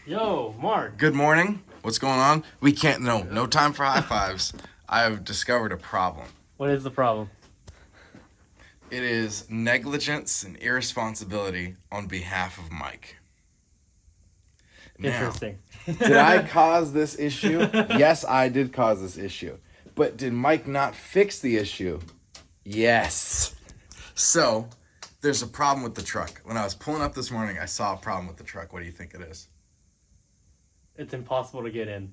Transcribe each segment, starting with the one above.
Yo, Mark. Good morning. What's going on? We can't, no time for high fives. I have discovered a problem. What is the problem? It is negligence and irresponsibility on behalf of Mike. Interesting. Did I cause this issue? Yes, I did cause this issue. But did Mike not fix the issue? Yes. So, there's a problem with the truck. When I was pulling up this morning, I saw a problem with the truck. What do you think it is? It's impossible to get in.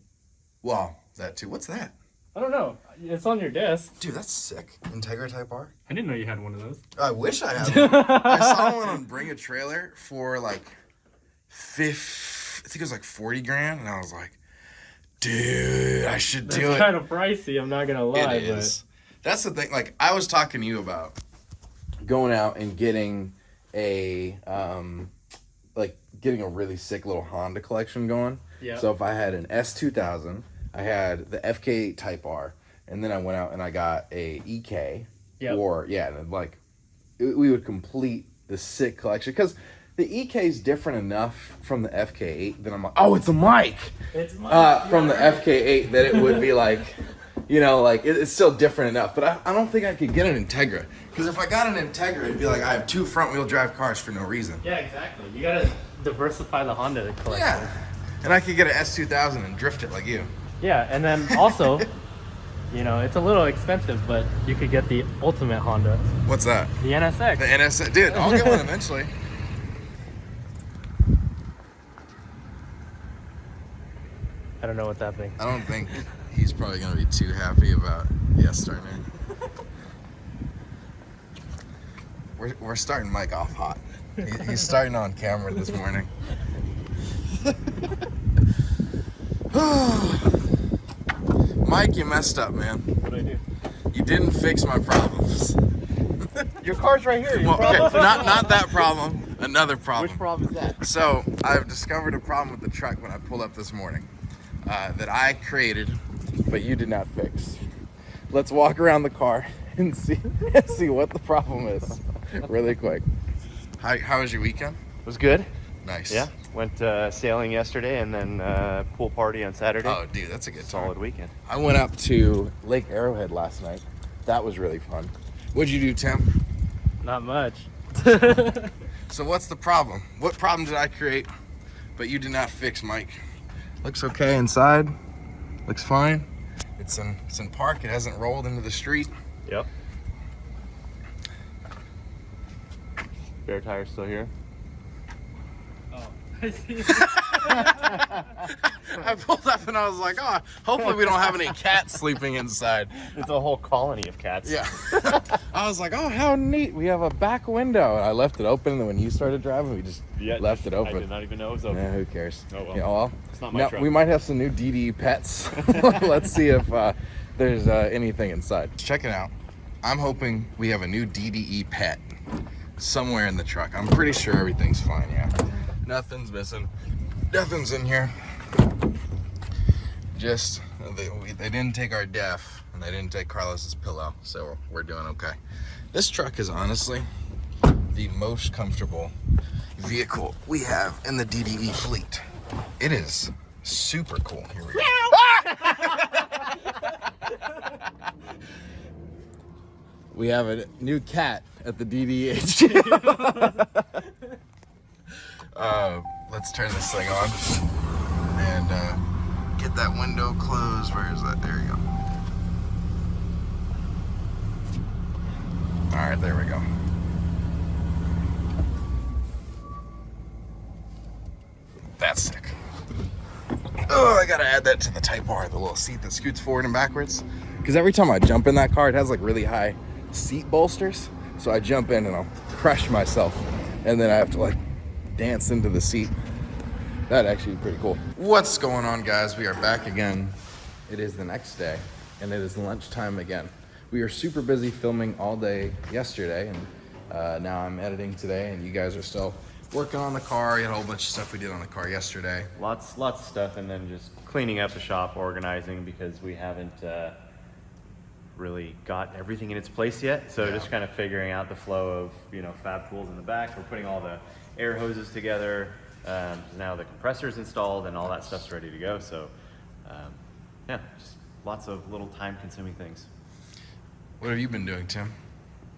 Well, that too. What's that? I don't know. It's on your desk. Dude, that's sick. Integra Type R? I didn't know you had one of those. I wish I had one. I saw one on Bring a Trailer for like I think it was like 40 grand, and I was like, dude, I should do it. It's kind of pricey, I'm not gonna lie. It is. That's the thing. Like, I was talking to you about going out and getting a getting a really sick little Honda collection going. Yeah. So if I had an S2000, I had the FK8 Type R, and then I went out and I got a EK. Yep. We would complete the sick collection because the EK is different enough from the FK8 that I'm like, oh, it's a mic. It's Mike. From the FK8 that it would be like, it's still different enough. But I don't think I could get an Integra. because if I got an Integra, it'd be like I have two front-wheel drive cars for no reason. Yeah, exactly. You gotta diversify the Honda collection. Yeah, and I could get an S2000 and drift it like you. Yeah, and then also, it's a little expensive, but you could get the ultimate Honda, What's that? the NSX. The NS. Dude, I'll get one eventually. I don't know what's happening. I don't think he's probably gonna be too happy about starting it. We're starting Mike off hot. He's starting on camera this morning. Mike, you messed up, man. What'd I do? You didn't fix my problems. Your car's right here. Well, okay, not that problem. Another problem. Which problem is that? So I've discovered a problem with the truck when I pulled up this morning that I created. But you did not fix. Let's walk around the car and see what the problem is really quick. How was your weekend? It was good. Nice. Yeah. Went sailing yesterday and then pool party on Saturday. Oh, dude, that's a good time. Solid weekend. I went up to Lake Arrowhead last night. That was really fun. What'd you do, Tim? Not much. So what's the problem? What problem did I create, but you did not fix, Mike? Looks okay inside. Looks fine. It's in park. It hasn't rolled into the street. Yep. Spare tire's still here. Oh, I see. I pulled up and I was like, oh, hopefully we don't have any cats sleeping inside. It's a whole colony of cats. Yeah. I was like, oh, how neat. We have a back window. And I left it open, and then when you started driving, we just left it open. I did not even know it was open. Yeah, who cares? Oh, well. Yeah, well, It's not my now, truck. we might have some new DDE pets. Let's see if there's anything inside. Check it out. I'm hoping we have a new DDE pet somewhere in the truck. I'm pretty sure everything's fine, yeah. Nothing's missing. Nothing's in here. Just, they didn't take our def, and they didn't take Carlos's pillow, so we're doing okay. This truck is honestly the most comfortable vehicle we have in the DDE fleet. It is super cool. Here we go. We have a new cat at the DDH. Let's turn this thing on and get that window closed. Where is that? There you go. All right, there we go. That's sick. Oh, I gotta add that to the Type R, the little seat that scoots forward and backwards. Because every time I jump in that car, it has like really high seat bolsters. So I jump in and I'll crush myself. And then I have to like dance into the seat. That'd actually be pretty cool. What's going on, guys? We are back again. It is the next day, and it is lunchtime again. We were super busy filming all day yesterday, and now I'm editing today, and you guys are still Working on the car. We had a whole bunch of stuff we did on the car yesterday. Lots of stuff, and then just cleaning up the shop, organizing, because we haven't really got everything in its place yet. So just kind of figuring out the flow of, fab tools in the back. We're putting all the air hoses together, Now the compressor's installed and all that stuff's ready to go. So, yeah, just lots of little time-consuming things. What have you been doing, Tim?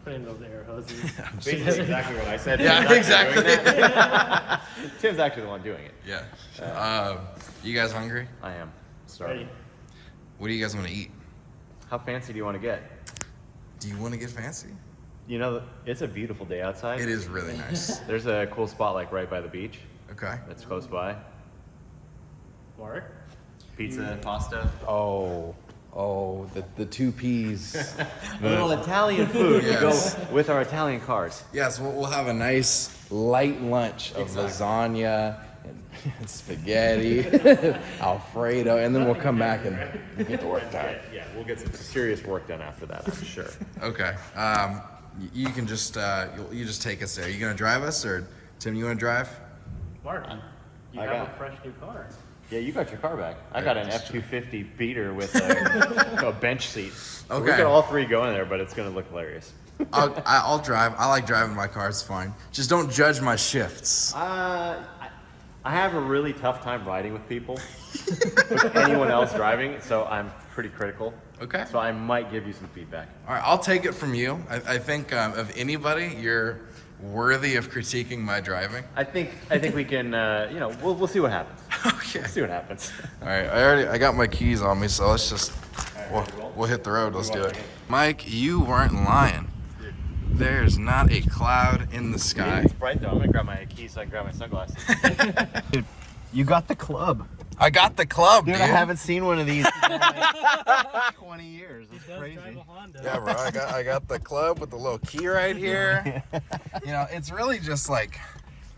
Putting those air hoses. Basically exactly what I said. Yeah, Tim's exactly. actually doing that. Tim's actually the one doing it. Yeah. You guys hungry? I am. Starving. Ready. What do you guys want to eat? How fancy do you want to get? Do you want to get fancy? You know, it's a beautiful day outside. It is really nice. There's a cool spot like right by the beach Okay. that's close by. Mark? Pizza, pasta. Oh, the 2 Ps. A little Italian food Yes. to go with our Italian cars. Yes, we'll have a nice. Light lunch of lasagna and spaghetti, Alfredo, and then we'll come back and get to work done. Yeah, we'll get some serious work done after that, I'm sure. Okay. You can just you just take us there. You gonna drive us, or Tim? You wanna drive? Mark, you I have got- a fresh new car. Yeah, you got your car back. I got an that's true. F-250 beater with a bench seat. So we Okay. got all 3 go in there, but it's gonna look hilarious. I'll drive. I like driving my car. It's fine. Just don't judge my shifts. I have a really tough time riding with people, with anyone else driving, so I'm pretty critical. Okay. So I might give you some feedback. All right, I'll take it from you. I think of anybody, you're worthy of critiquing my driving. I think we can, we'll see what happens. Okay. We'll see what happens. All right, I got my keys on me, so let's just we'll hit the road. Let's do it. Mike, you weren't lying. There's not a cloud in the sky. It's bright though. I'm gonna grab my keys so I can grab my sunglasses. Dude, you got the club. I got the club, dude. Dude, I haven't seen one of these in like 20 years. It's Does crazy. drive a Honda. Yeah, bro. I got the club with the little key right here. You know, it's really just like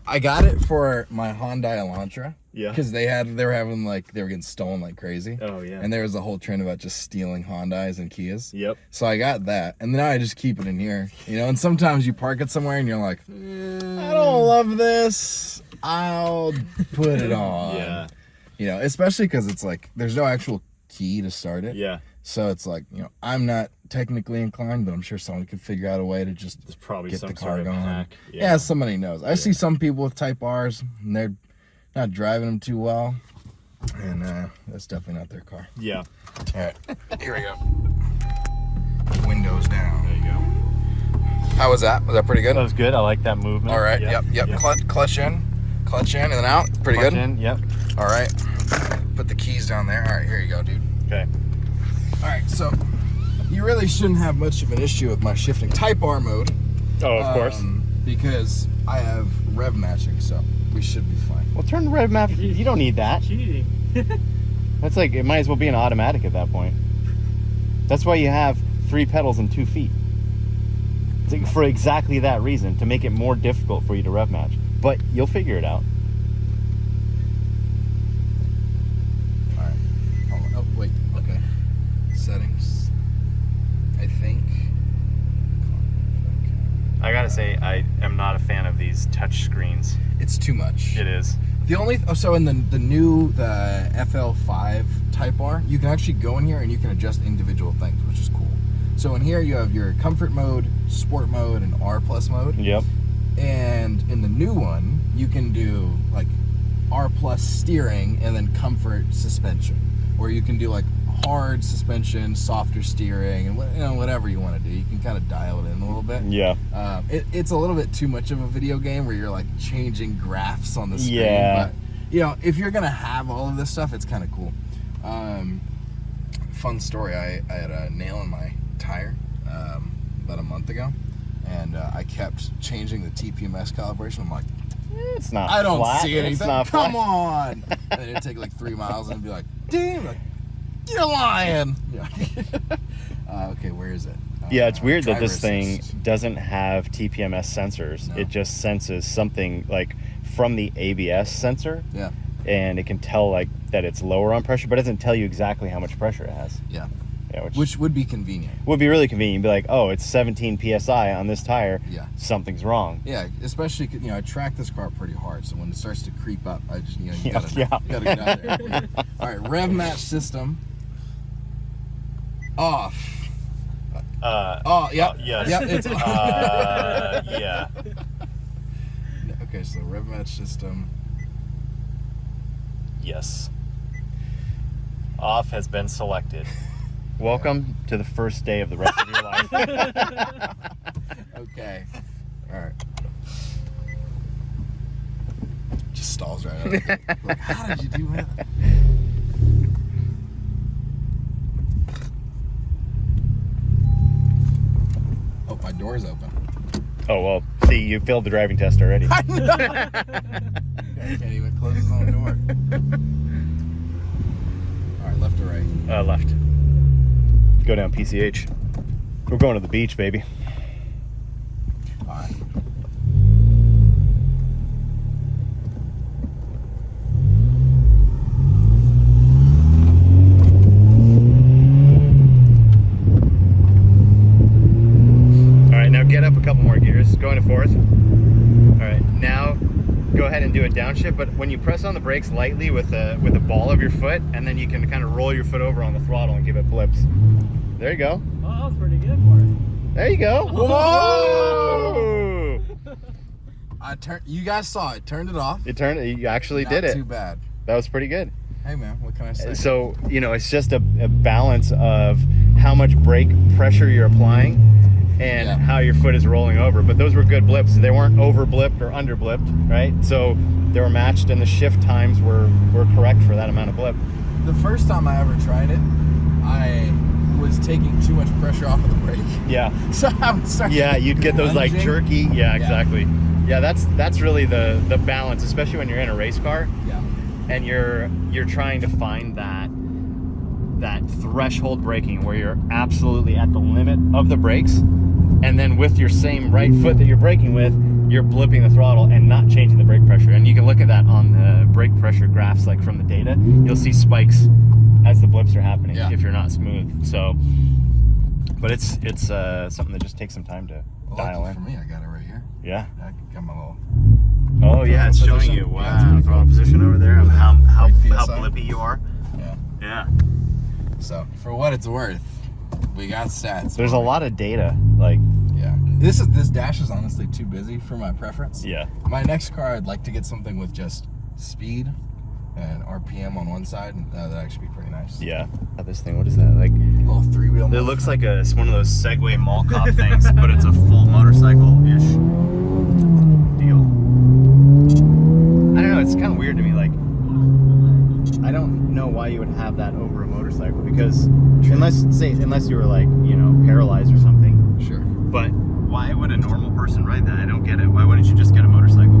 I got it for my Hyundai Elantra. Yeah. Because they were getting stolen like crazy. Oh, yeah. And there was a whole trend about just stealing Hyundais and Kias. Yep. So I got that, and now I just keep it in here. You know, and sometimes you park it somewhere and you're like, I don't love this. I'll put it on. Yeah. You know, especially because it's like there's no actual key to start it. Yeah. So it's like, you know, I'm not technically inclined, but I'm sure someone could figure out a way to just There's probably get some the car sort of going. hack. Yeah, somebody knows. I see some people with Type R's, and they're not driving them too well, and that's definitely not their car. Yeah. All right, here we go. Windows down. There you go. How was that? Was that pretty good? That was good. I like that movement. All right. Yep. Clutch in, and then out. Pretty Clutch good. in, yep. All right. Put the keys down there. All right. Here you go, dude. Okay. all right. So you really shouldn't have much of an issue with my shifting Type R mode. Oh, of course. Because I have rev matching, so we should be fine. Well, turn the rev map. You don't need that. Cheating. That's like, it might as well be an automatic at that point. That's why you have 3 pedals and 2 feet. It's like for exactly that reason, to make it more difficult for you to rev match. But you'll figure it out. All right. Hold on. Oh, wait. Okay. Settings. I think. I gotta say, I am not a fan of these touch screens. It's too much. It is. The only so in the FL5 Type R, you can actually go in here and you can adjust individual things, which is cool. So in here you have your comfort mode, sport mode, and R plus mode. Yep. And in the new one, you can do like R plus steering and then comfort suspension, where you can do like hard suspension, softer steering, and whatever you want to do. You can kind of dial it in a little bit. Yeah. It's a little bit too much of a video game where you're like changing graphs on the screen. Yeah. But you know, if you're gonna have all of this stuff, it's kind of cool. Fun story. I had a nail in my tire about a month ago, and I kept changing the TPMS calibration. I'm like, It's not I don't flat. see anything. It's not Come flat. on. And it'd take like 3 miles and I'd be like, damn, like, you're lying. Yeah. Okay, where is it? Yeah, it's weird that driver this thing assist. doesn't have TPMS sensors. No. It just senses something like from the ABS sensor, Yeah, and it can tell like that it's lower on pressure, but it doesn't tell you exactly how much pressure it has. yeah. Yeah, Which would be convenient. would be really convenient. Be like, oh, it's 17 psi on this tire. Yeah. Something's wrong. Yeah, especially, you know, I track this car pretty hard, so when it starts to creep up, I just, you know, you Yeah, gotta, yeah. gotta get out there. All right, rev match system. Off. Oh, yep. yes. Yep, it's Yeah. Okay, so rev match system Yes. Off has been selected. Welcome to the first day of the rest of your life. Okay. All right. Just stalls right out. Like, how did you do that? Oh, my door's open. Oh, well, see, you failed the driving test already. I can't even close his own door. All right, left or right? Left. Go down PCH. We're going to the beach, baby. All right. All right, now get up a couple more gears. Go into fourth. All right, now go ahead and do a downshift, but when you press on the brakes lightly with the ball of your foot, and then you can kind of roll your foot over on the throttle and give it blips. There you go. Oh, that was pretty good for it. There you go. Whoa! You guys saw it. Turned it off. You actually Not did it. too bad. That was pretty good. Hey man, what can I say? So, it's just a balance of how much brake pressure you're applying and how your foot is rolling over. But those were good blips. They weren't over blipped or under blipped, right? So they were matched, and the shift times were correct for that amount of blip. The first time I ever tried it, I was taking too much pressure off of the brake. Yeah. So I would start. Yeah, you'd get those like lunging. jerky. Yeah, exactly. Yeah, that's really the balance, especially when you're in a race car Yeah. and you're trying to find that threshold braking where you're absolutely at the limit of the brakes, and then with your same right foot that you're braking with, you're blipping the throttle and not changing the brake pressure. And you can look at that on the brake pressure graphs, like from the data. You'll see spikes as the blips are happening if you're not smooth. So, but it's something that just takes some time to dial in. For me, I got it right here. Yeah. I got my little. Oh yeah, it's showing you. Yeah, Wow, it's pretty throttle position over there of how Brake PSI. blippy you are. Yeah. Yeah. So for what it's worth, we got stats. There's a lot of data. Like, Yeah. This dash is honestly too busy for my preference. yeah. My next car, I'd like to get something with just speed and RPM on one side, and that'd actually be pretty nice. Yeah. This thing, what is that? Like, A little three-wheel. it looks like it's one of those Segway mall cop things, but it's a full motorcycle-ish deal. I don't know, it's kind of weird to me. Like, I don't know why you would have that over a motorcycle, because unless you were like, paralyzed or something. Sure. But why would a normal person ride that? I don't get it. Why wouldn't you just get a motorcycle?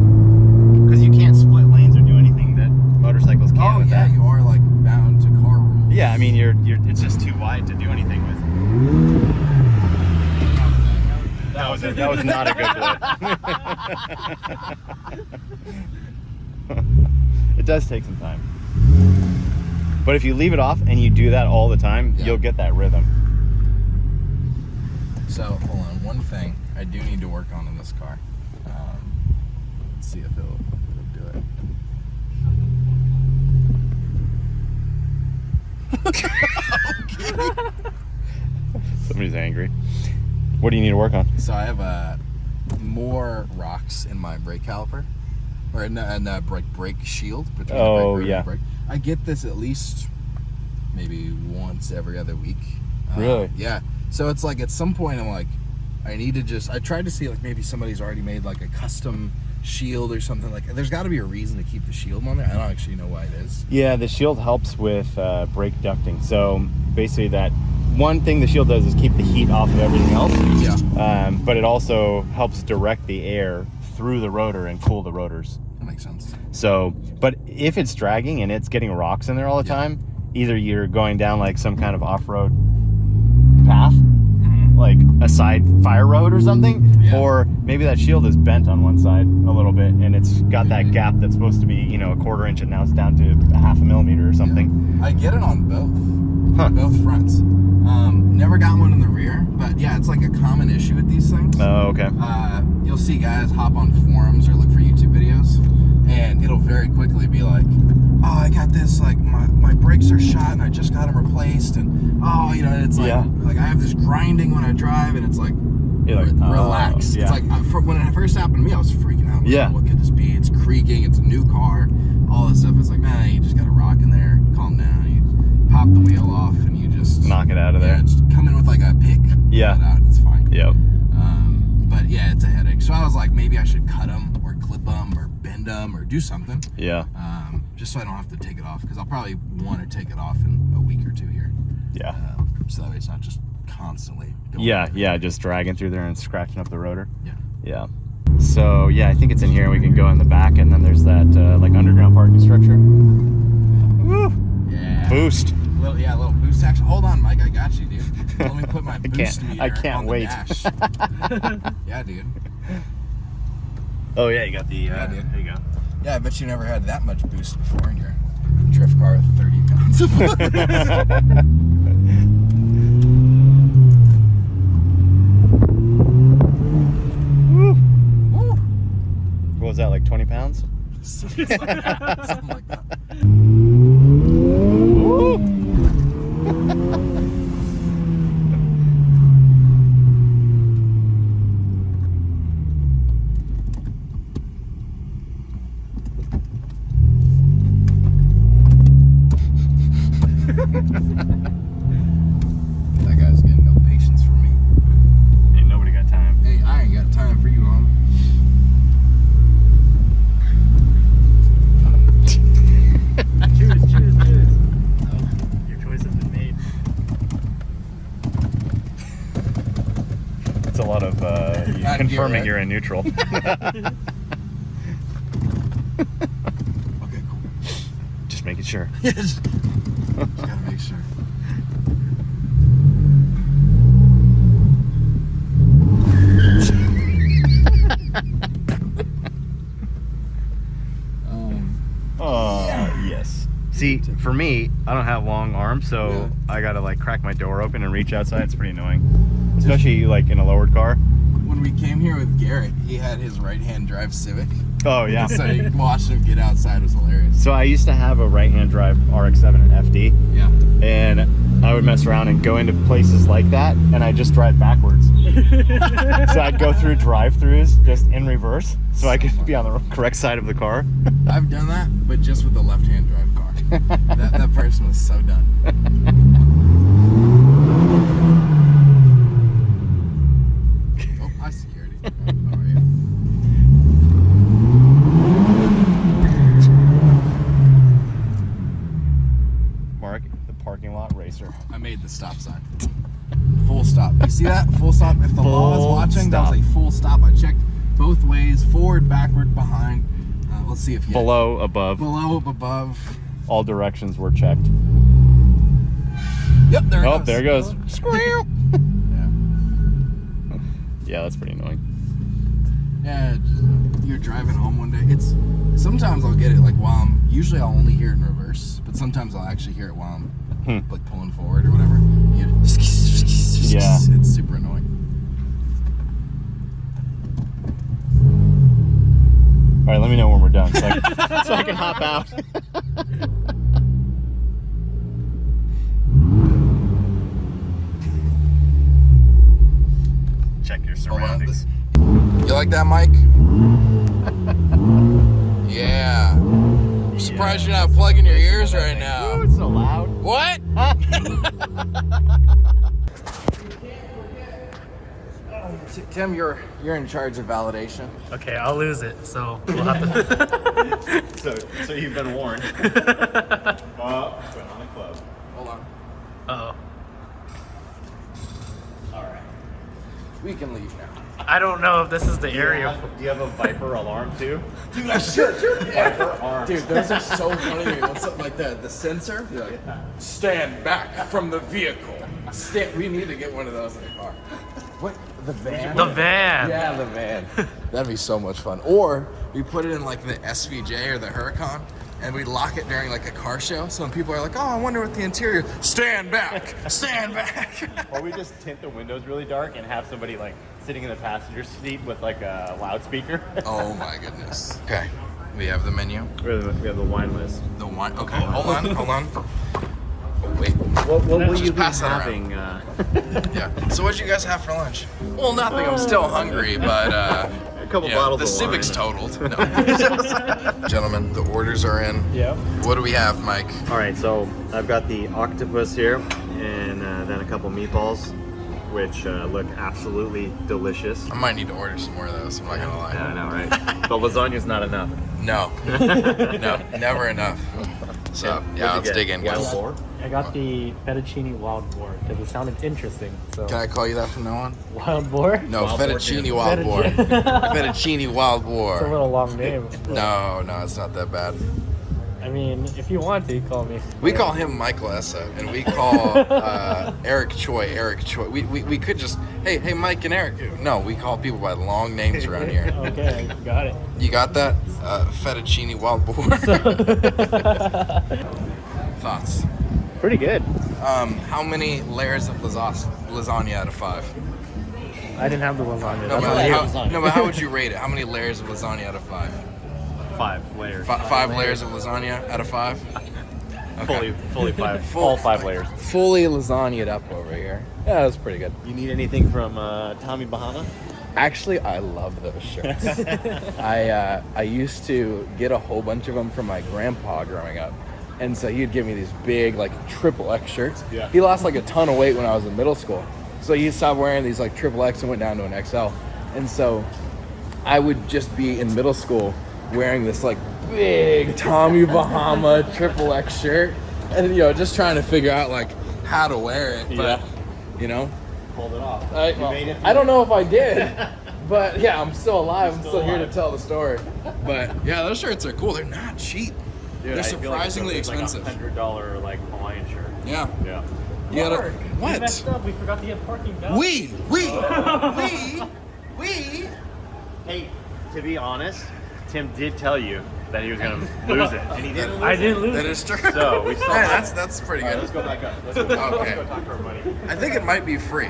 Because you can't split lanes or do anything that motorcycles can. Oh with yeah, that. you are like bound to car rules. Yeah, I mean, it's just too wide to do anything with. That was not a good blip. It does take some time. But if you leave it off and you do that all the time, you'll get that rhythm. So hold on, one thing I do need to work on in this car. Let's see if it'll do it. Somebody's angry. What do you need to work on? So I have more rocks in my brake caliper, or in the brake shield between the brake rotor and the brake. I get this at least maybe once every other week. Really? Yeah. So it's like at some point I'm like, I tried to see like maybe somebody's already made like a custom shield or something. Like there's got to be a reason to keep the shield on there. I don't actually know why it is. Yeah, the shield helps with brake ducting. So basically that one thing the shield does is keep the heat off of everything else. Yeah. But it also helps direct the air through the rotor and cool the rotors. That makes sense. So, but if it's dragging and it's getting rocks in there all the time, either you're going down like some kind of off-road path, like a side fire road or something, or maybe that shield is bent on one side a little bit and it's got that gap that's supposed to be, a quarter inch, and now it's down to a half a millimeter or something. I get it on both fronts. Never got one in the rear, but yeah, it's like a common issue with these things. Oh, okay. You'll see guys hop on forums or look for YouTube videos, and it'll very quickly be like, oh, I got this, like my brakes are shot and I just got them replaced, and it's like I have this grinding when I drive, and it's like, relax. It's like when it first happened to me, I was freaking out. Yeah. What could this be? It's creaking. It's a new car. all this stuff. It's like, nah, you just got to rock in there, calm down. You pop the wheel off, and you just knock it out of there. Just come in with like a pick. Yeah. Pull it out, it's fine. Yep. But yeah, it's a headache. So I was like, maybe I should cut them or clip them or bend them or do something. Yeah. Just so I don't have to take it off, because I'll probably want to take it off in a week or two here. Yeah. So that way it's not just constantly going Yeah, yeah, just dragging through there and scratching up the rotor. Yeah. Yeah. So yeah, I think it's in here. We can go in the back, and then there's that like underground parking structure. Woo! Yeah. Boost. A little boost action. Hold on, Mike, I got you, dude. Let me put my boost meter I can't on the wait. dash. Yeah, dude. Oh yeah, you got the. Yeah, dude. There you go. Yeah, I bet you never had that much boost before in your drift car with 30 pounds of boost. What was that, like 20 pounds? Something like that. That guy's getting no patience from me. Ain't nobody got time. Hey, I ain't got time for you, homie. Choose. Your choice has been made. It's a lot of Not confirming here, you're in neutral. Okay, cool. Just making sure. Just gotta make sure. Oh, yes. See, for me, I don't have long arms, so Yeah. I gotta like crack my door open and reach outside. It's pretty annoying, especially like in a lowered car. When we came here with Garrett, he had his right-hand drive Civic. Oh yeah. So watching him get outside was hilarious. So I used to have a right-hand drive RX-7 and FD, Yeah. and I would mess around and go into places like that, and I just drive backwards. So I'd go through drive-throughs just in reverse, so I could be on the correct side of the car. I've done that, but just with the left-hand drive car. that person was so done. Oh, hi, security. How are you? Mark, the parking lot racer. I made the stop sign. Full stop. You see that? Full stop. If the law is Full watching, stop. that was a full stop. I checked both ways, forward, backward, behind. Let's see if you Below, above, below, above. all directions were checked. Yep, there it Oh, goes. there it goes. Yeah. Yeah, that's pretty annoying. Yeah, you're driving home one day. It's sometimes I'll get it like while I'm. Usually I'll only hear it in reverse, but sometimes I'll actually hear it while I'm like pulling forward or whatever. Yeah. It's super annoying. All right, let me know when we're done, so I can hop out. Check your surroundings. You like that, Mike? Yeah. I'm surprised you're not plugging your ears right now. Ooh, it's so loud. What? Tim, you're in charge of validation. Okay, I'll lose it, so we'll have to. So you've been warned. Went on the club. Hold on. Uh-oh. All right. We can leave now. I don't know if this is the area. Do you have a Viper alarm too? Dude, I should. Viper arm. Dude, those are so funny to me. What's up, like the sensor? You're like, stand back from the vehicle. We need to get one of those in the car. What? The van? The van. Yeah, the van. That'd be so much fun. Or we put it in like the SVJ or the Huracan, and we lock it during like a car show. So when people are like, "Oh, I wonder what the interior." Stand back. Stand back. Or we just tint the windows really dark and have somebody like sitting in the passenger seat with like a loudspeaker. Oh my goodness. Okay, we have the menu. We have the wine list. The wine. Okay, hold on. Oh, wait. What will Just you be pass that around. having? Yeah. So what'd you guys have for lunch? Well, nothing. I'm still hungry, but A couple Yeah, bottles the of Civic's wine. totaled. No. Gentlemen, the orders are in. Yep. What do we have, Mike? All right, so I've got the octopus here, and then a couple meatballs, which look absolutely delicious. I might need to order some more of those. I'm not gonna lie. Yeah, I know, right? The lasagna's not enough. No, no, never enough. So yeah, let's dig in, Wild guys. boar? I got the fettuccine wild boar because it sounded interesting. So Can I call you that from now on? wild boar. No, Wild boar, fettuccine dude. wild boar. Fettuccine wild It's a boar. little long name. No, it's not that bad. I mean, if you want to, call me. We call him Michael Essa, and we call Eric Choi. We could just, hey, Mike and Eric. No, we call people by long names around here. Okay, got it. You got that? Fettuccine wild boar. Thoughts? Pretty good. How many layers of lasagna out of 5? I didn't have the lasagna. No, That's but on you. how would you rate it? How many layers of lasagna out of 5? 5 layers. 5 layers of lasagna out of 5? Okay. Fully 5. All 5 layers. Fully lasagnaed up over here. Yeah, that's pretty good. You need anything from Tommy Bahama? Actually, I love those shirts. I used to get a whole bunch of them from my grandpa growing up. And so he'd give me these big, like, XXX shirts. Yeah. He lost, like, a ton of weight when I was in middle school. So he stopped wearing these, like, XXX and went down to an XL. And so I would just be in middle school wearing this, like, big Tommy Bahama XXX shirt. And, you know, just trying to figure out, like, how to wear it. But, you know, Pulled it off. I don't know if I did. But, yeah, I'm still alive. I'm still here to tell the story. But yeah, those shirts are cool. They're not cheap. Dude, They're I feel like surprisingly it's expensive. Like $100 like Hawaiian shirt. Yeah. Yeah. You gotta, Mark, We what? messed up. We forgot to get parking belts. We. Hey, to be honest, Tim did tell you that he was gonna lose it, and he didn't. I didn't lose That it. is true. So we still Yeah, have- that's pretty All right, good. let's go back up. Let's go Okay. talk to our buddy. I think it might be free.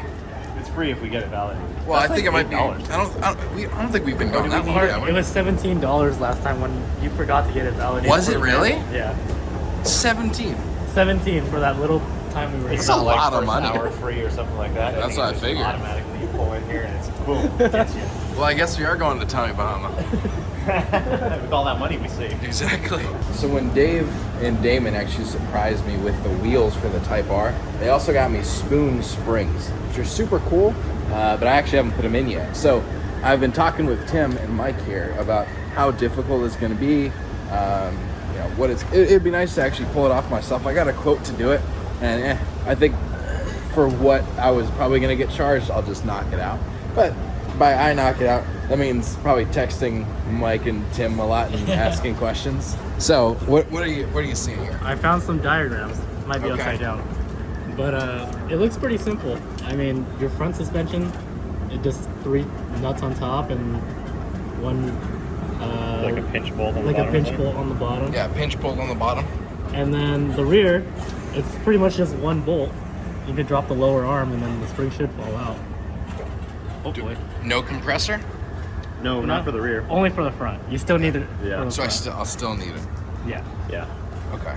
It's free if we get it validated. Well, That's I think like it might be. $8. I don't think we've been going that long. Mark, have we? it was $17 last time when you forgot to get it validated. Was it for really? example. Yeah. 17. 17 for that little time we were It's here. a lot of first money. Hour free or something like that. That's think what I it's just figured. Automatically, you pull in here and it's boom, gets you. Well, I guess we are going to Tommy Bahama. With all that money we saved. Exactly. So when Dave and Damon actually surprised me with the wheels for the Type R, they also got me spoon springs, which are super cool, but I actually haven't put them in yet. So I've been talking with Tim and Mike here about how difficult it's going to be. You know, it'd be nice to actually pull it off myself. I got a quote to do it, and I think for what I was probably going to get charged, I'll just knock it out. But by I knock it out, that means probably texting Mike and Tim a lot and asking questions. So What are you seeing here? I found some diagrams. Might be Okay. upside down. But it looks pretty simple. I mean, your front suspension, it just 3 nuts on top and one Like a pinch bolt on the like a bottom. pinch bolt on the bottom. Yeah, pinch pull on the bottom. And then the rear, it's pretty much just one bolt. You can drop the lower arm and then the spring should fall out. Hopefully. No compressor, No, not for the rear. Only for the front. You still need it. Yeah. for the so front. I'll still need it. Yeah. Yeah. Okay.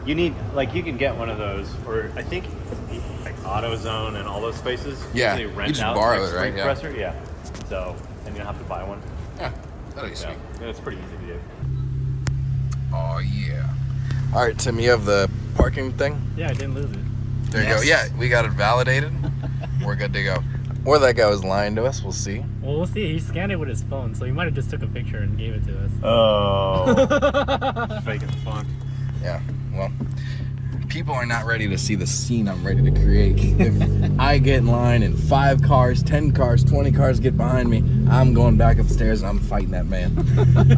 You need, like, you can get one of those, or I think, like, AutoZone and all those places. Yeah, usually you rent just out borrow like, it, right? spring Yeah. compressor. Yeah. So, and you don't have to buy one. Yeah, that'll be Yeah. sweet. And it's pretty easy to do. Oh yeah. All right, Tim, you have the parking thing. Yeah, I didn't lose it. There you go. Yeah, we got it validated. We're good to go. Or that guy was lying to us. We'll see. Well, we'll see. He scanned it with his phone, so he might have just took a picture and gave it to us. Oh. Fake as fuck. Yeah. Well, people are not ready to see the scene I'm ready to create. If I get in line and 5 cars, 10 cars, 20 cars get behind me, I'm going back upstairs and I'm fighting that man.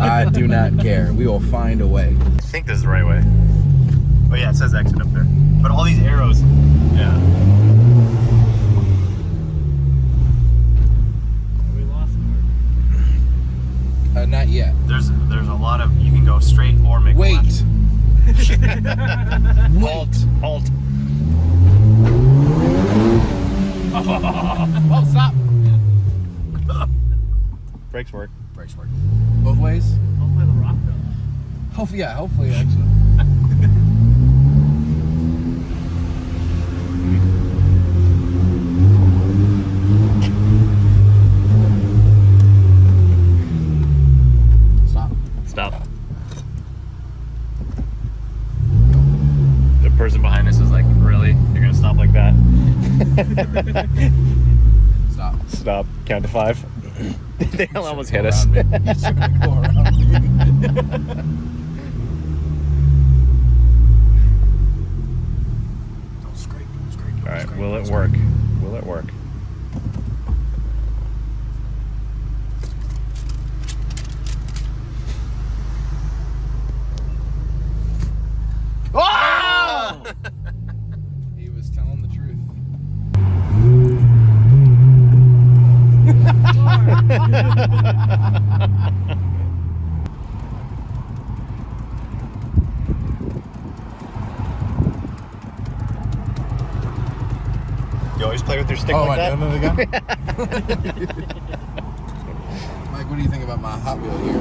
I do not care. We will find a way. I think this is the right way. Oh yeah, it says exit up there. But all these arrows. Yeah. We lost Mark. Not yet. There's a lot of, you can go straight or make a Wait. left. Halt. Halt. Oh, stop. Brakes work. Brakes work. Both ways? Hopefully the rock fell. Hopefully, actually. person behind us is like, really? You're gonna stop like that? Stop. Count to 5. They almost hit us. He's trying to go around me. Don't scrape. All right, will it work? Will it work? Oh! He was telling the truth. You always play with your stick Oh, like that? am I doing it again? Mike, what do you think about my Hot Wheel here?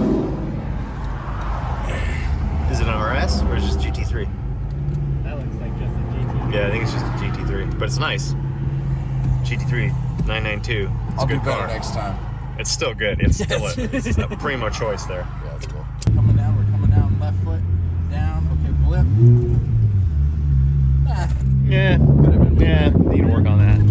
Is it an RS or is it just GT3? That looks like just a GT. Yeah, I think it's just a GT3, but it's nice. GT3 992. It's I'll a do good better car. next time. It's still good. It's still it's a primo choice there. Yeah, that's cool. Coming down, we're coming down, left foot down. Okay, blip. Ah, Yeah, could have been way yeah. better. Need to work on that.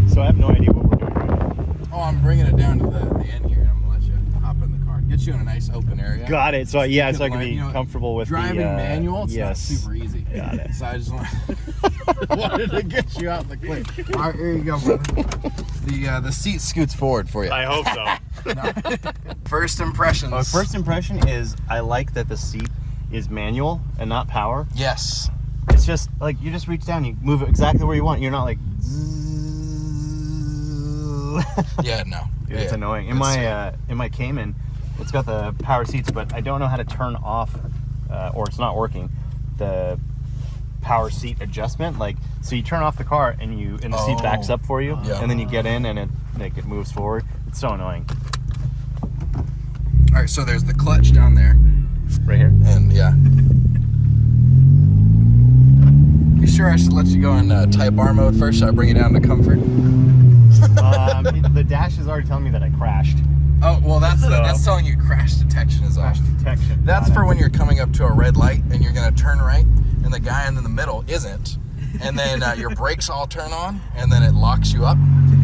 So I have no idea what we're doing right now. Oh, I'm bringing it down to the end here, and I'm gonna let you hop in the car. Get you in a nice open area. Got it. So yeah, so I can Like, be you know, comfortable with driving the manual. It's yes. not super easy. Got it. So I just wanted to get you out the quick. All right, here you go, brother. The seat scoots forward for you. I hope so. No. First impressions. My first impression is I like that the seat is manual and not power. Yes. It's just like you just reach down, you move it exactly where you want. You're not like. Yeah, no. Dude, it's annoying. In my Cayman, it's got the power seats, but I don't know how to turn off, or it's not working, the power seat adjustment. Like, so you turn off the car and the seat backs up for you, Yeah. and then you get in and it moves forward. It's so annoying. All right, so there's the clutch down there, Right here. and yeah. You sure I should let you go in Type R mode first? Should I bring you down to comfort? The dash is already telling me that I crashed. Oh, well, that's So- that's telling you crash detection is off. Crash detection. That's Got for it. when you're coming up to a red light and you're gonna turn right, and the guy in the middle isn't, and then your brakes all turn on, and then it locks you up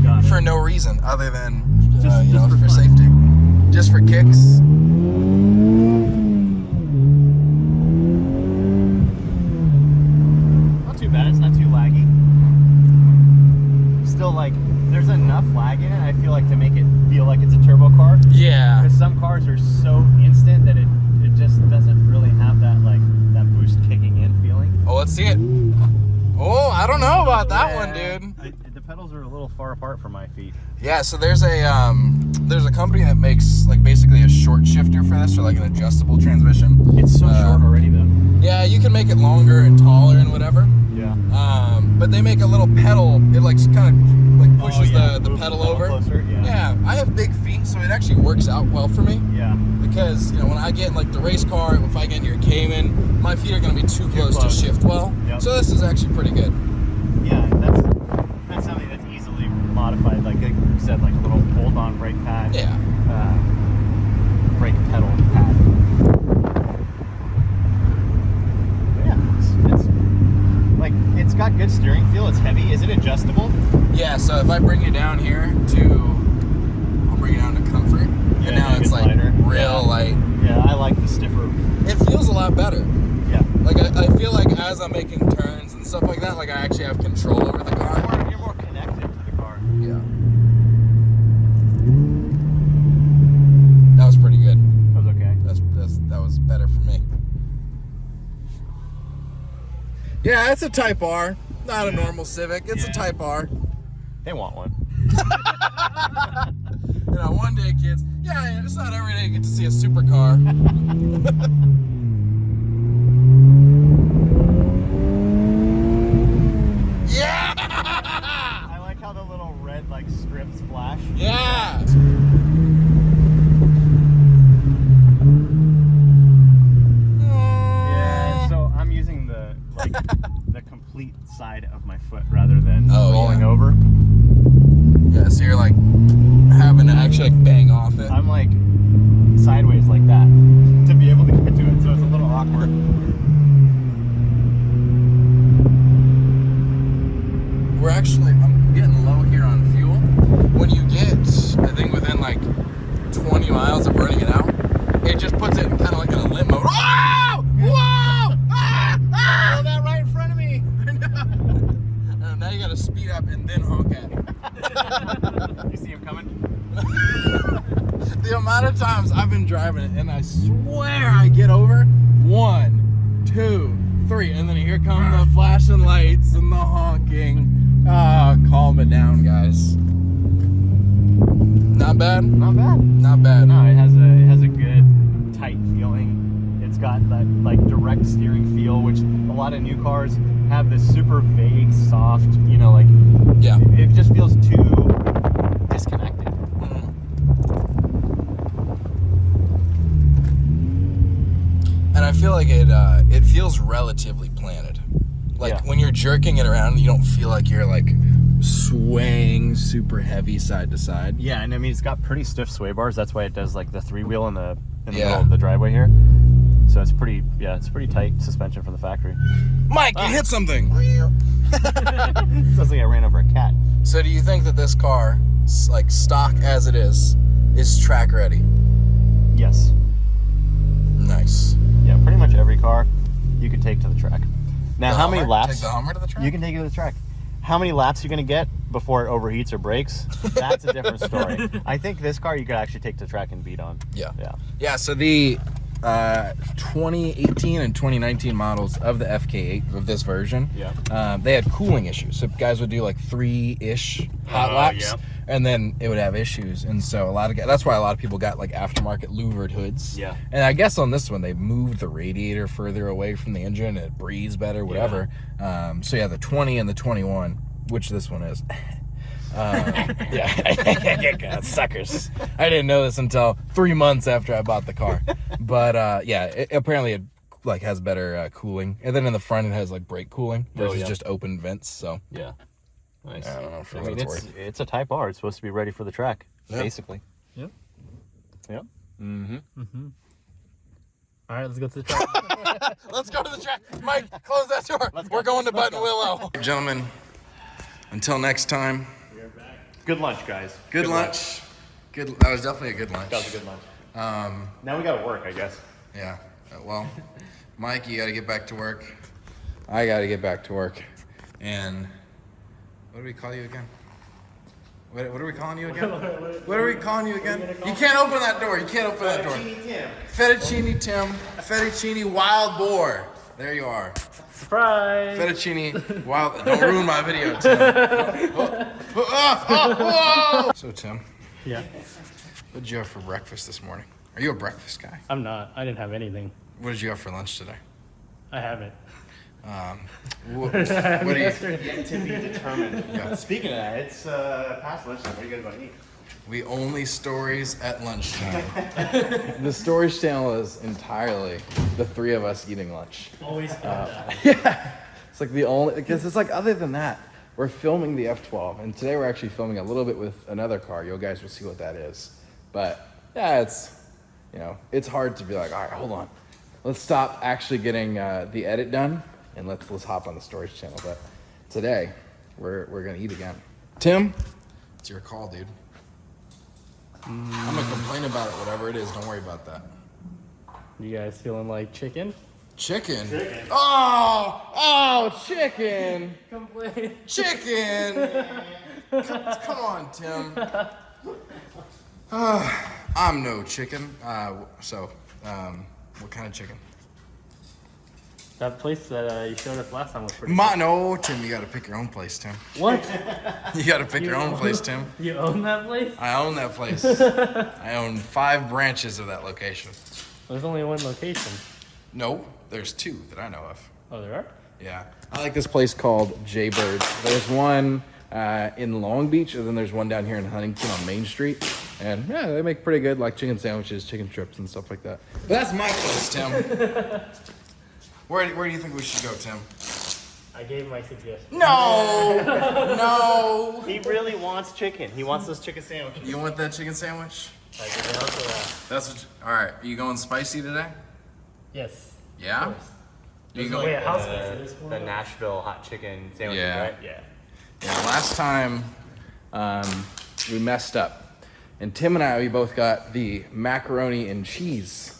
Got it. for no reason other than Just for for fun. safety, just for kicks. Not too bad. It's not too laggy. Still, like, there's enough lag in it, I feel like, to make it feel like it's a turbo car. Yeah. Because some cars are so instant that it just doesn't really have that, like, that boost kicking in feeling. Oh, let's see it. Oh, I don't know about that one, dude. The pedals are a little far apart from my feet. Yeah, so there's a company that makes like basically a short shifter for this, or like an adjustable transmission. It's so short already, though. Yeah, you can make it longer and taller and whatever. Yeah. But they make a little pedal. It like kind of like pushes the Moves pedal over. Closer. Yeah. Yeah, I have big feet, so it actually works out well for me. Yeah. Because when I get in like the race car, if I get in your Cayman, my feet are going to be too close to close. shift well. Yep. So this is actually pretty good. Yeah, that's something that's easily modified. Like you said, like a little bolt-on brake pad. Yeah. Brake pedal pad. Yeah, it's like it's got good steering feel. It's heavy. Is it adjustable? Yeah. So if I bring you down here I'll bring you down to comfort, Yeah, and now make it's it like lighter. real Yeah. light. Yeah, I like the stiffer. It feels a lot better. Yeah. Like I feel like as I'm making turns and stuff like that, like I actually have control over the car. You're more connected to the car. Yeah. That was pretty good. That was okay. That was better for me. Yeah, it's a Type R, not a normal Civic. It's a Type R. They want one. One day, kids. Yeah, it's not every day you get to see a supercar. Yeah. I like how the little red like strips flash. Yeah. Yeah. So I'm using the the complete side of my foot rather than Oh, rolling yeah. over. Yeah, so you're like having to actually like bang it just puts it kind of like in a limp mode. Whoa! Whoa! Ah! Ah! that right in front of me. Now you gotta speed up and then honk at it. You see him coming? The amount of times I've been driving it, and I swear I get over 1, 2, 3, and then here come the flashing lights and the honking. Ah, calm it down, guys. Not bad. Not bad. Not bad. No, it has a good tight feeling. It's got that like direct steering feel, which a lot of new cars have this super vague, soft, you know, like Yeah. it just feels too disconnected. And I feel like it feels relatively planted. Like Yeah. when you're jerking it around, you don't feel like you're like swaying super heavy side to side. Yeah, and I mean it's got pretty stiff sway bars. That's why it does like the 3-wheel in the Yeah. middle of the driveway here. So it's pretty tight suspension from the factory. Mike, you hit something. Sounds like I ran over a cat. So do you think that this car, like stock as it is track ready? Yes. Nice. Yeah, pretty much every car you could take to the track. Now, The how many Hummer? laps? Take the Hummer to the track? You can take it to the track. How many laps you're going to get before it overheats or breaks? That's a different story. I think this car you could actually take to the track and beat on. Yeah. Yeah. Yeah, so the 2018 and 2019 models of the FK8 of this version, they had cooling issues. So guys would do like 3-ish hot laps, yeah. and then it would have issues. And so that's why a lot of people got like aftermarket louvered hoods. Yeah. And I guess on this one they moved the radiator further away from the engine, and it breathes better, whatever. So yeah, the 20 and the 21, which this one is. Yeah, suckers. I didn't know this until 3 months after I bought the car. But apparently it like has better cooling, and then in the front it has like brake cooling versus just open vents. So Yeah. Nice. I don't know for I what mean, it's worth. it's a Type R. It's supposed to be ready for the track, basically. Yep. Yep. Mm-hmm. All right, let's go to the track. Let's go to the track. Mike, close that door. We're going to Button Willow. Gentlemen, until next time. Good lunch, guys. Good lunch. That was definitely a good lunch. That was a good lunch. Now we gotta work, I guess. Yeah. Well, Mike, you got to get back to work. I got to get back to work. And what do we call you again? What are we calling you again? What are we calling you again? You can't open that door. You can't open that door. Fettuccine Tim. Fettuccine Wild Boar. There you are. Surprise! Fettuccine Wild. Don't ruin my video, Tim. So, Tim. Yeah. What did you have for breakfast this morning? Are you a breakfast guy? I'm not. I didn't have anything. What did you have for lunch today? I haven't. What do you? Yet to be determined. Yeah. Speaking of that, it's past lunchtime. What are you guys going to eat? We only stories at lunchtime. The Stories channel is entirely the three of us eating lunch. Always that. Yeah, it's like the only, because it's like other than that, we're filming the F12, and today we're actually filming a little bit with another car. You guys will see what that is. But yeah, it's hard to be like, all right, hold on, let's stop actually getting the edit done, and let's hop on the Stories channel. But today, we're gonna eat again. Tim, it's your call, dude. I'm gonna complain about it, whatever it is. Don't worry about that. You guys feeling like chicken? Chicken. Oh, chicken. Complain. Chicken. Come on, Tim. I'm no chicken. What kind of chicken? That place that you showed us last time was pretty No, Tim, you gotta pick your own place, Tim. What? You gotta pick your own place, Tim. You own that place? I own that place. I own 5 branches of that location. There's only one location. No, there's 2 that I know of. Oh, there are? Yeah. I like this place called Jaybirds. There's one in Long Beach, and then there's one down here in Huntington on Main Street. And yeah, they make pretty good like chicken sandwiches, chicken strips, and stuff like that. But that's my place, Tim. Where do you think we should go, Tim? I gave my suggestion. No! He really wants chicken. He wants those chicken sandwiches. You want that chicken sandwich? I did not for that. That's what. All right. Are you going spicy today? Yes. Yeah. You go. Wait, how spicy is The Nashville hot chicken sandwiches, Yeah. right? Yeah. Yeah. Last time, we messed up, and Tim and I, we both got the macaroni and cheese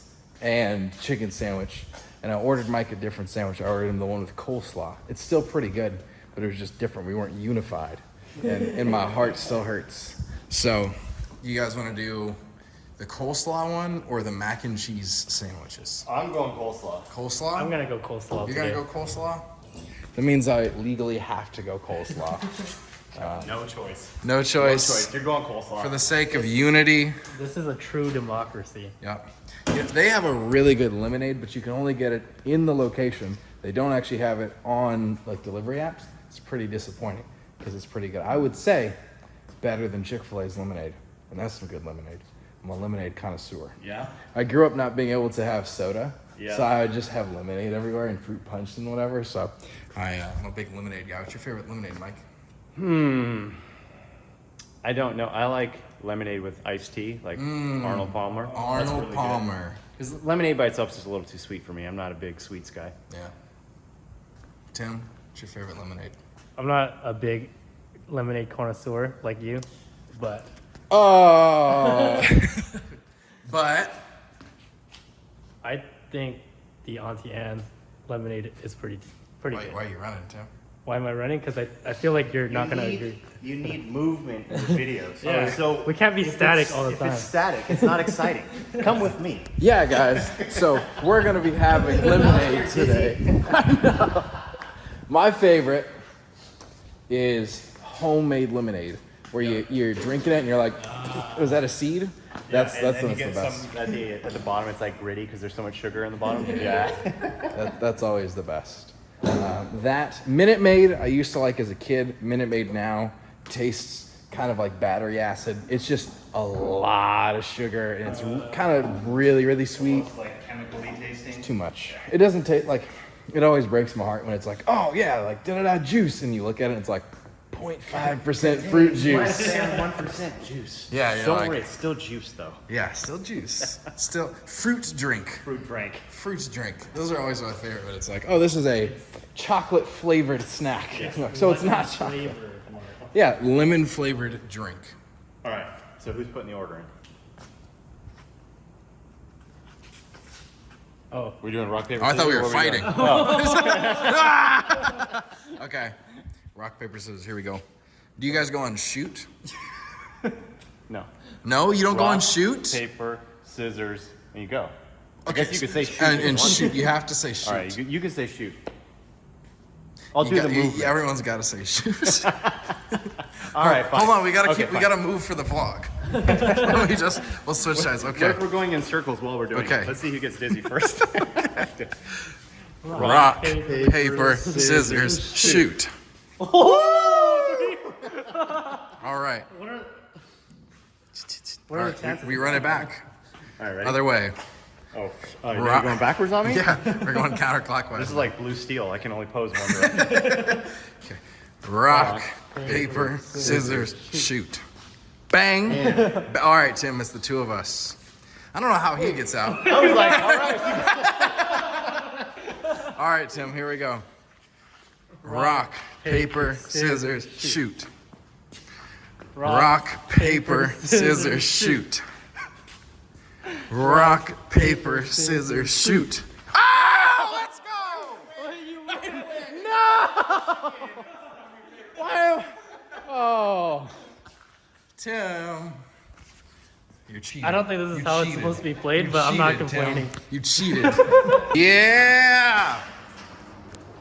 and chicken sandwich. And I ordered Mike a different sandwich. I ordered him the one with coleslaw. It's still pretty good, but it was just different. We weren't unified. And my heart still hurts. So, you guys want to do the coleslaw one or the mac and cheese sandwiches? I'm going coleslaw. Coleslaw? I'm gonna go coleslaw. You're gonna go coleslaw? That means I legally have to go coleslaw. No choice. No choice. You're going coleslaw. For the sake of unity. This is a true democracy. Yep. They have a really good lemonade, but you can only get it in the location. They don't actually have it on like delivery apps. It's pretty disappointing because it's pretty good. I would say better than Chick-fil-A's lemonade, and that's some good lemonade. I'm a lemonade connoisseur. Yeah? I grew up not being able to have soda, Yeah. so I would just have lemonade everywhere and fruit punch and whatever. So I'm a big lemonade guy. What's your favorite lemonade, Mike? I don't know. I like lemonade with iced tea, like Arnold Palmer. Arnold Palmer. Because lemonade by itself is just a little too sweet for me. I'm not a big sweets guy. Yeah. Tim, what's your favorite lemonade? I'm not a big lemonade connoisseur like you, but Oh. But I think the Auntie Anne's lemonade is pretty why good. are you running, Tim? Why am I running? Because I feel like you're not gonna agree. You need movement in the videos. Yeah. So We can't be if static it's- all the if time. it's static, it's not exciting. Come with me. Yeah, guys. So we're gonna be having lemonade today. I know. My favorite is homemade lemonade, where you're drinking it and you're like, "Was that a seed?" That's and the you get best. some at the bottom. It's like gritty because there's so much sugar in the bottom. Yeah. That's always the best. That Minute Maid I used to like as a kid. Minute Maid now tastes kind of like battery acid. It's just a lot of sugar and it's kind of really, really sweet. It's like chemically tasting. Too much. It doesn't taste like. It always breaks my heart when it's like, oh yeah, like da-da-da juice, and you look at it and it's like 0.5% fruit juice. 1% juice. Yeah, you're Don't like- worry, it's still juice though. Yeah, still juice. Still fruit drink. Fruit drink. Fruit drink. Those are always my favorite, but it's like, oh, this is a chocolate flavored snack. So it's not chocolate. Flavor. Yeah, lemon flavored drink. All right. So who's putting the order in? Oh, We're doing rock paper. Oh, I thought we scissors? were What are fighting. doing? Okay. Rock, paper, scissors. Here we go. Do you guys go on shoot? No. No, you don't go on Rock, shoot? Paper, scissors, and you go. I Okay, guess you could say shoot. And if you want. shoot, you have to say shoot. All right, you can say shoot. I'll do You the got- movement. everyone's got to say shoot. All right, fine. Hold on, we gotta Okay, keep. We fine. gotta move for the vlog. We'll switch sides. What Okay. if we're going in circles while we're doing Okay. it? Let's see who gets dizzy first. Rock, paper, scissors, shoot. Oh! All right. What are the chances? We run it back. All right, ready? Other way. Oh, you're Rock- going backwards on me? Yeah, we're going counterclockwise. This is like blue steel. I can only pose one direction. Rock, paper, scissors, shoot. Bang. All right, Tim, it's the two of us. I don't know how he gets out. I was like, all right. All right, Tim, here we go. Rock, paper, scissors, shoot. Rock, paper, scissors, shoot. Rock, paper, scissors, shoot. Oh, let's go! Why? Oh, Tim, you're cheating. I don't think this is You how it's cheated. supposed to be played, You but I'm not cheated, Tim. complaining. You cheated. Yeah.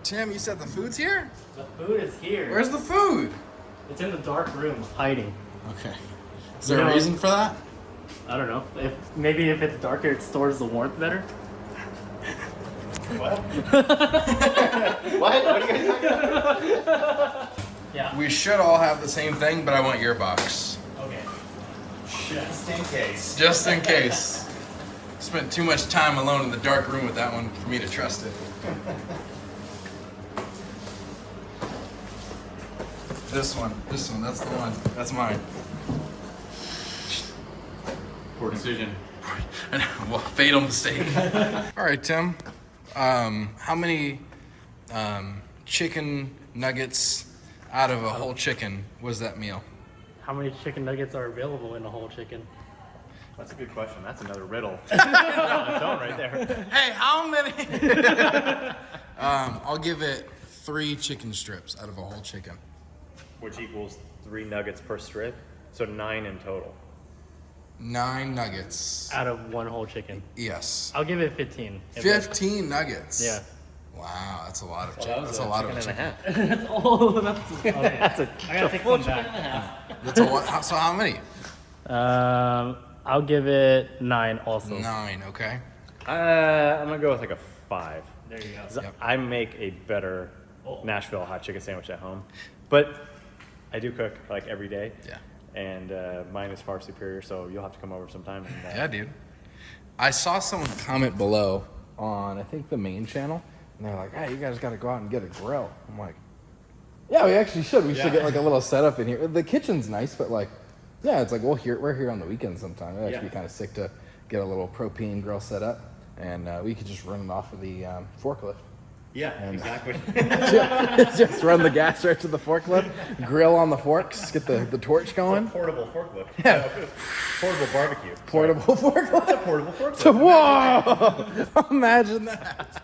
Tim, you said the food's here? The food is here. Where's the food? It's in the dark room, hiding. Okay. Is there You a know- reason for that? I don't know. Maybe if it's darker, it stores the warmth better. What? What are you guys talking about? Yeah. We should all have the same thing, but I want your box. Okay. Just in case. Just in case. Spent too much time alone in the dark room with that one for me to trust it. This one, that's the one. That's mine. Poor decision. Well, fatal mistake. All right, Tim. How many chicken nuggets out of a whole chicken was that meal? How many chicken nuggets are available in a whole chicken? That's a good question. That's another riddle. On its own right there. Hey, how many? I'll give it 3 chicken strips out of a whole chicken. Which equals 3 nuggets per strip. So 9 in total. 9 nuggets. Out of one whole chicken. Yes. I'll give it 15. 15 nuggets. Yeah. Wow, that's a lot of Well, chicken. that was That's a lot of chicken and a chicken. half. That's all. That's okay. I gotta take one back. That's a what? So how many? I'll give it 9 also. 9. Okay. I'm gonna go with like a 5. There you go. 'Cause Yep. I make a better Nashville hot chicken sandwich at home, but I do cook like every day. Yeah. And mine is far superior, so you'll have to come over sometime. And, Yeah, dude. I saw someone comment below on, I think, the main channel, and they're like, "Hey, you guys got to go out and get a grill." I'm like, "Yeah, we actually should. We should get like a little setup in here. The kitchen's nice, but like, yeah, it's like we're here on the weekends sometime. It'd actually be kind of sick to get a little propane grill set up, and we could just run it off of the forklift." Yeah, exactly. Just run the gas right to the forklift, grill on the forks, get the torch going. Portable forklift. Yeah. Portable barbecue. Portable forklift. It's a portable forklift. So, whoa! Imagine that.